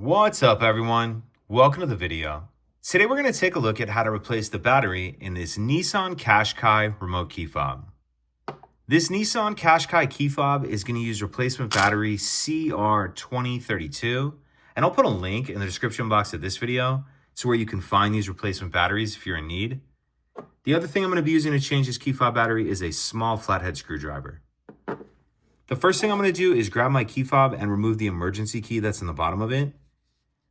What's up, everyone? Welcome to the video. Today we're going to take a look at how to replace the battery in this Nissan Qashqai remote key fob. This Nissan Qashqai key fob is going to use replacement battery CR2032, and I'll put a link in the description box of this video to where you can find these replacement batteries if you're in need. The other thing I'm going to be using to change this key fob battery is a small flathead screwdriver. The first thing I'm going to do is grab my key fob and remove the emergency key that's in the bottom of it.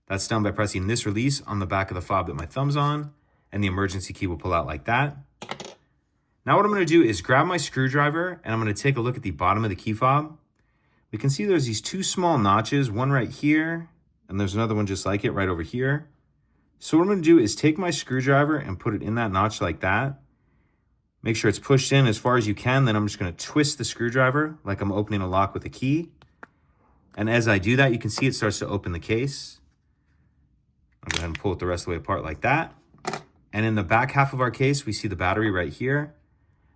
That's done by pressing this release on the back of the fob that my thumb's on, and the emergency key will pull out like that. Now what I'm going to do is grab my screwdriver, and I'm going to take a look at the bottom of the key fob. We can see there's these two small notches, one right here, and there's another one just like it right over here. So what I'm going to do is take my screwdriver and put it in that notch like that. Make sure it's pushed in as far as you can. Then I'm just going to twist the screwdriver like I'm opening a lock with a key. And as I do that, you can see it starts to open the case. I'll go ahead and pull it the rest of the way apart like that. And in the back half of our case, we see the battery right here.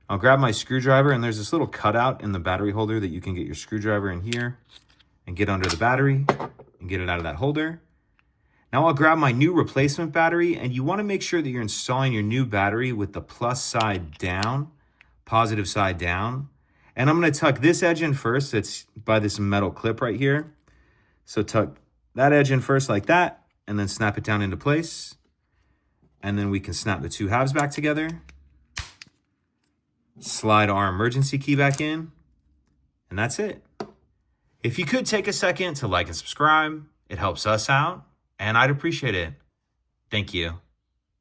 I'll grab my screwdriver, and there's this little cutout in the battery holder that you can get your screwdriver in here and get under the battery and get it out of that holder. Now I'll grab my new replacement battery, and you want to make sure that you're installing your new battery with the plus side down, positive side down. And I'm going to tuck this edge in first. It's by this metal clip right here. So tuck that edge in first like that, and then snap it down into place. And then we can snap the two halves back together. Slide our emergency key back in, and that's it. If you could take a second to like and subscribe, it helps us out, and I'd appreciate it. Thank you.